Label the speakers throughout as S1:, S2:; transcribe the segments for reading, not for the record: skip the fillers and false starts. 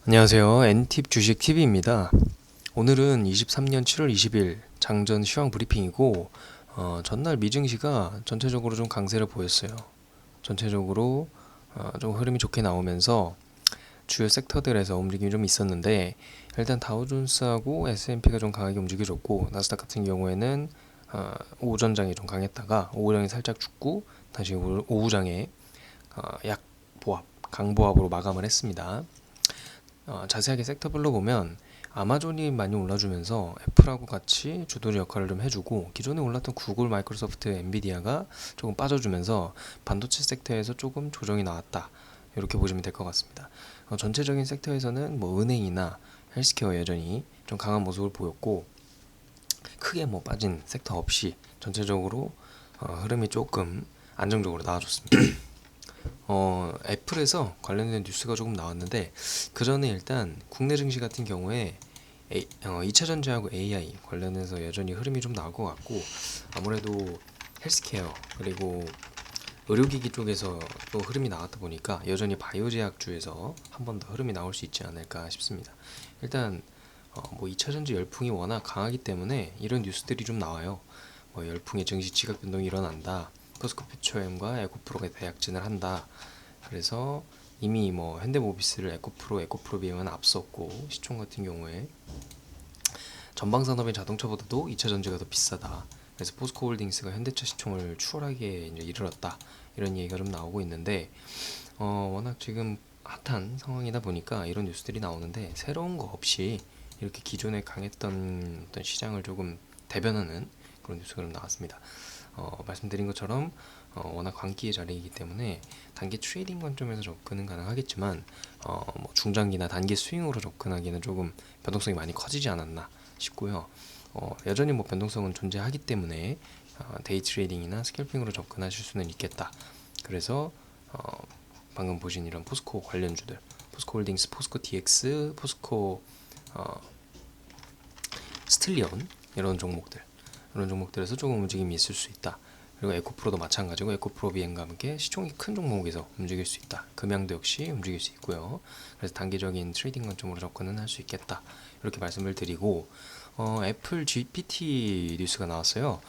S1: 안녕하세요. N팁 주식 TV입니다. 오늘은 23년 7월 20일 장전 시황 브리핑이고 전날 미증시가 전체적으로 좀 강세를 보였어요. 전체적으로 좀 흐름이 좋게 나오면서 주요 섹터들에서 움직임이 좀 있었는데 일단 다우존스하고 S&P가 좀 강하게 움직여줬고 나스닥 같은 경우에는 오전장에 좀 강했다가 오후장에 살짝 죽고 다시 오후장에 약보합, 강보합으로 마감을 했습니다. 자세하게 섹터별로 보면 아마존이 많이 올라주면서 애플하고 같이 주도적 역할을 좀 해주고 기존에 올랐던 구글, 마이크로소프트, 엔비디아가 조금 빠져주면서 반도체 섹터에서 조금 조정이 나왔다. 이렇게 보시면 될 것 같습니다. 전체적인 섹터에서는 뭐 은행이나 헬스케어 여전히 좀 강한 모습을 보였고 크게 뭐 빠진 섹터 없이 전체적으로 흐름이 조금 안정적으로 나와줬습니다. 애플에서 관련된 뉴스가 조금 나왔는데 그 전에 일단 국내 증시 같은 경우에 2차 전지하고 AI 관련해서 여전히 흐름이 좀 나올 것 같고 아무래도 헬스케어 그리고 의료기기 쪽에서 또 흐름이 나왔다 보니까 여전히 바이오제약주에서 한 번 더 흐름이 나올 수 있지 않을까 싶습니다. 일단 뭐 2차 전지 열풍이 워낙 강하기 때문에 이런 뉴스들이 좀 나와요. 뭐 열풍의 증시 지각 변동이 일어난다. 포스코페트로엠과 에코프로가 대약진을 한다. 그래서 이미 뭐 현대모비스를 에코프로 비행은 앞섰고 시총 같은 경우에 전방산업의 자동차보다도 2차 전지가 더 비싸다. 그래서 포스코홀딩스가 현대차 시총을 추월하게 이제 이르렀다. 이런 얘기가 좀 나오고 있는데 워낙 지금 핫한 상황이다 보니까 이런 뉴스들이 나오는데 새로운 거 없이 이렇게 기존에 강했던 어떤 시장을 조금 대변하는 그런 뉴스가 좀 나왔습니다. 말씀드린 것처럼 워낙 광기의 자리이기 때문에 단기 트레이딩 관점에서 접근은 가능하겠지만 뭐 중장기나 단기 스윙으로 접근하기에는 조금 변동성이 많이 커지지 않았나 싶고요. 여전히 뭐 변동성은 존재하기 때문에 데이 트레이딩이나 스캘핑으로 접근하실 수는 있겠다. 그래서 방금 보신 이런 포스코 관련주들, 포스코홀딩스, 포스코 DX, 포스코 스틸리온 이런 종목들에서 조금 움직임이 있을 수 있다. 그리고 에코프로도 마찬가지고 에코프로 비행과 함께 시총이 큰 종목에서 움직일 수 있다. 금양도 역시 움직일 수 있고요. 그래서 단기적인 트레이딩 관점으로 접근은 할 수 있겠다. 이렇게 말씀을 드리고 애플 GPT 뉴스가 나왔어요.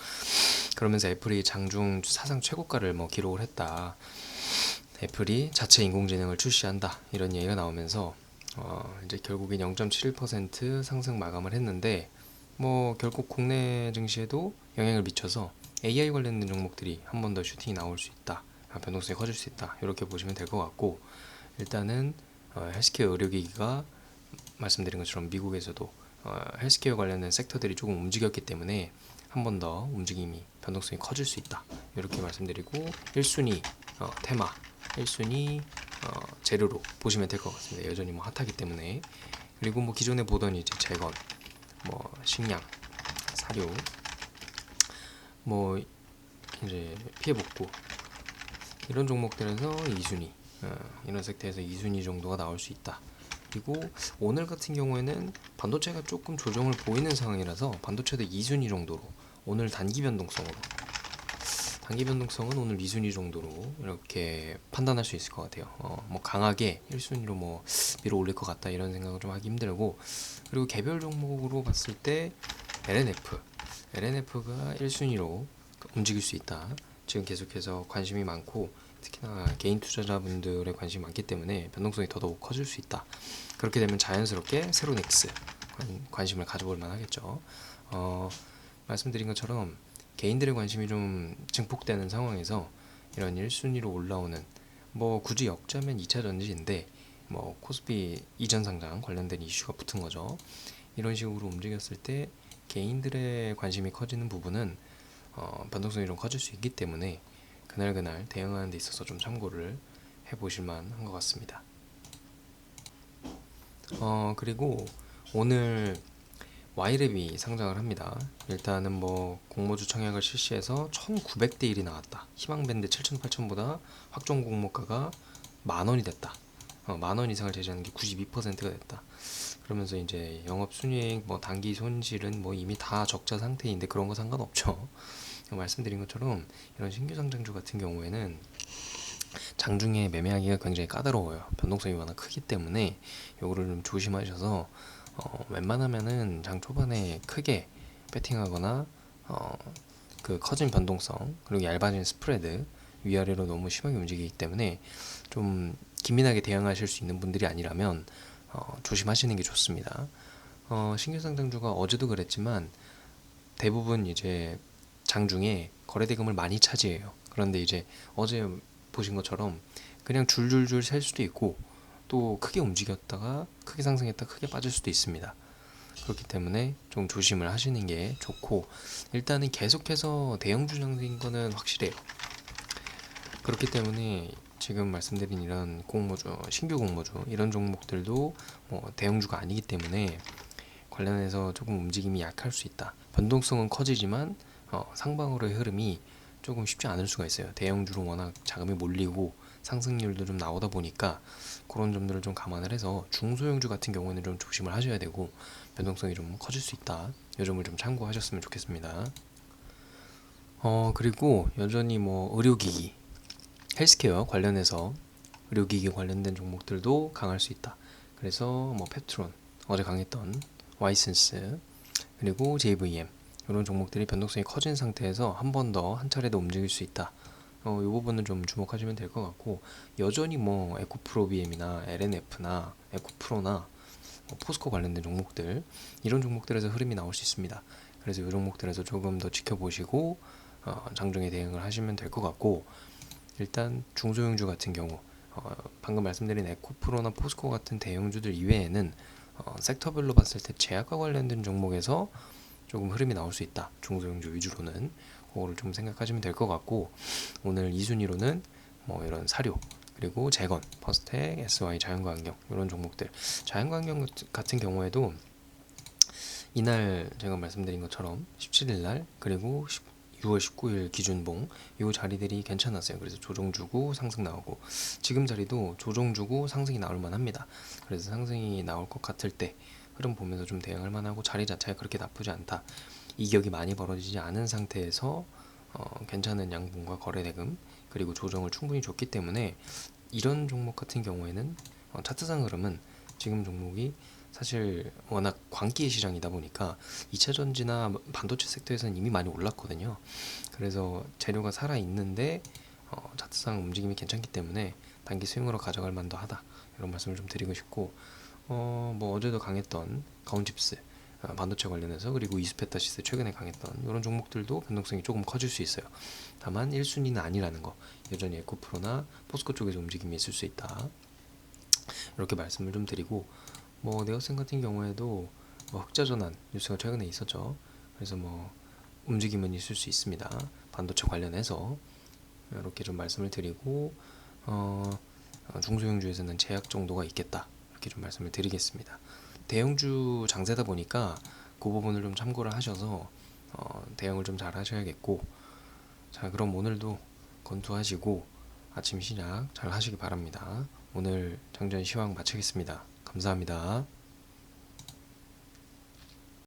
S1: 그러면서 애플이 장중 사상 최고가를 뭐 기록을 했다. 애플이 자체 인공지능을 출시한다. 이런 얘기가 나오면서 이제 결국엔 0.71% 상승 마감을 했는데 뭐 결국 국내 증시에도 영향을 미쳐서 AI 관련된 종목들이 한 번 더 슈팅이 나올 수 있다. 변동성이 커질 수 있다. 이렇게 보시면 될 것 같고 일단은 헬스케어 의료기기가 말씀드린 것처럼 미국에서도 헬스케어 관련된 섹터들이 조금 움직였기 때문에 한 번 더 움직임이 변동성이 커질 수 있다. 이렇게 말씀드리고 1순위 테마 1순위 재료로 보시면 될 것 같습니다. 여전히 뭐 핫하기 때문에 그리고 뭐 기존에 보던 이제 재건 뭐 식량 사료 뭐 이제 피해복구 이런 종목들에서 2순위 이런 섹터에서 2순위 정도가 나올 수 있다. 그리고 오늘 같은 경우에는 반도체가 조금 조정을 보이는 상황이라서 반도체도 2순위 정도로 오늘 단기 변동성은 오늘 2순위 정도로 이렇게 판단할 수 있을 것 같아요. 뭐 강하게 1순위로 뭐 밀어 올릴 것 같다 이런 생각을 좀 하기 힘들고 그리고 개별 종목으로 봤을 때 LNF가 1순위로 움직일 수 있다. 지금 계속해서 관심이 많고 특히나 개인 투자자분들의 관심이 많기 때문에 변동성이 더더욱 커질 수 있다. 그렇게 되면 자연스럽게 세로넥스 관심을 가져볼 만하겠죠. 말씀드린 것처럼 개인들의 관심이 좀 증폭되는 상황에서 이런 1순위로 올라오는 뭐 굳이 역자면 2차 전지인데 뭐 코스피 이전 상장 관련된 이슈가 붙은 거죠. 이런 식으로 움직였을 때 개인들의 관심이 커지는 부분은 변동성이 좀 커질 수 있기 때문에 그날 대응하는 데 있어서 좀 참고를 해보실 만한 것 같습니다. 그리고 오늘 Y랩이 상장을 합니다. 일단은 뭐 공모주 청약을 실시해서 1900대 1이 나왔다. 희망밴드 7,000, 8,000보다 확정 공모가가 10,000원이 됐다. 10,000원 이상을 제시하는 게 92%가 됐다. 그러면서 이제 영업 순이익, 뭐 단기 손실은 뭐 이미 다 적자 상태인데 그런 거 상관없죠. 말씀드린 것처럼 이런 신규 상장주 같은 경우에는 장중에 매매하기가 굉장히 까다로워요. 변동성이 워낙 크기 때문에 요거를 좀 조심하셔서 웬만하면은 장 초반에 크게 배팅하거나 그 커진 변동성 그리고 얇아진 스프레드 위아래로 너무 심하게 움직이기 때문에 좀 기민하게 대응하실 수 있는 분들이 아니라면 조심하시는 게 좋습니다. 신규상장주가 어제도 그랬지만 대부분 이제 장중에 거래대금을 많이 차지해요. 그런데 이제 어제 보신 것처럼 그냥 줄줄줄 셀 수도 있고 또 크게 움직였다가 크게 상승했다 크게 빠질 수도 있습니다. 그렇기 때문에 좀 조심을 하시는 게 좋고 일단은 계속해서 대형주 상승인 거는 확실해요. 그렇기 때문에 지금 말씀드린 이런 공모주, 신규 공모주 이런 종목들도 뭐 대형주가 아니기 때문에 관련해서 조금 움직임이 약할 수 있다. 변동성은 커지지만 상방으로의 흐름이 조금 쉽지 않을 수가 있어요. 대형주로 워낙 자금이 몰리고 상승률도 좀 나오다 보니까 그런 점들을 좀 감안을 해서 중소형주 같은 경우에는 좀 조심을 하셔야 되고 변동성이 좀 커질 수 있다. 이 점을 좀 참고하셨으면 좋겠습니다. 그리고 여전히 뭐 의료기기, 헬스케어 관련해서 의료기기 관련된 종목들도 강할 수 있다. 그래서 뭐 페트론, 어제 강했던 와이센스, 그리고 JVM 이런 종목들이 변동성이 커진 상태에서 한 번 더 한 차례 더 움직일 수 있다. 이 부분은 좀 주목하시면 될 것 같고 여전히 뭐 에코프로비엠이나 LNF나 에코프로나 포스코 관련된 종목들 이런 종목들에서 흐름이 나올 수 있습니다. 그래서 이 종목들에서 조금 더 지켜보시고 장중에 대응을 하시면 될 것 같고 일단 중소형주 같은 경우 방금 말씀드린 에코프로나 포스코 같은 대형주들 이외에는 섹터별로 봤을 때 제약과 관련된 종목에서 조금 흐름이 나올 수 있다. 중소형주 위주로는 그거를 좀 생각하시면 될 것 같고 오늘 2순위로는 뭐 이런 사료 그리고 재건, 퍼스텍, SY, 자연과환경 이런 종목들 자연과환경 같은 경우에도 이날 제가 말씀드린 것처럼 17일 날 그리고 6월 19일 기준봉 이 자리들이 괜찮았어요. 그래서 조정 주고 상승 나오고 지금 자리도 조정 주고 상승이 나올 만합니다. 그래서 상승이 나올 것 같을 때 흐름 보면서 좀 대응할 만하고 자리 자체가 그렇게 나쁘지 않다. 이격이 많이 벌어지지 않은 상태에서 괜찮은 양봉과 거래대금 그리고 조정을 충분히 줬기 때문에 이런 종목 같은 경우에는 차트상 흐름은 지금 종목이 사실 워낙 광기의 시장이다 보니까 2차전지나 반도체 섹터에서는 이미 많이 올랐거든요. 그래서 재료가 살아있는데 차트상 움직임이 괜찮기 때문에 단기 스윙으로 가져갈 만도 하다. 이런 말씀을 좀 드리고 싶고 뭐 어제도 강했던 가온칩스 반도체 관련해서 그리고 이스페타시스 최근에 강했던 이런 종목들도 변동성이 조금 커질 수 있어요. 다만 1순위는 아니라는 거 여전히 에코프로나 포스코 쪽에서 움직임이 있을 수 있다. 이렇게 말씀을 좀 드리고 뭐 네오센 같은 경우에도 뭐 흑자전환 뉴스가 최근에 있었죠. 그래서 뭐 움직임은 있을 수 있습니다. 반도체 관련해서 이렇게 좀 말씀을 드리고 중소형주에서는 제약 정도가 있겠다. 이렇게 좀 말씀을 드리겠습니다. 대형주 장세다 보니까 그 부분을 좀 참고를 하셔서 대응을 좀 잘 하셔야겠고 자 그럼 오늘도 건투하시고 아침 시작 잘 하시기 바랍니다. 오늘 장전 시황 마치겠습니다. 감사합니다.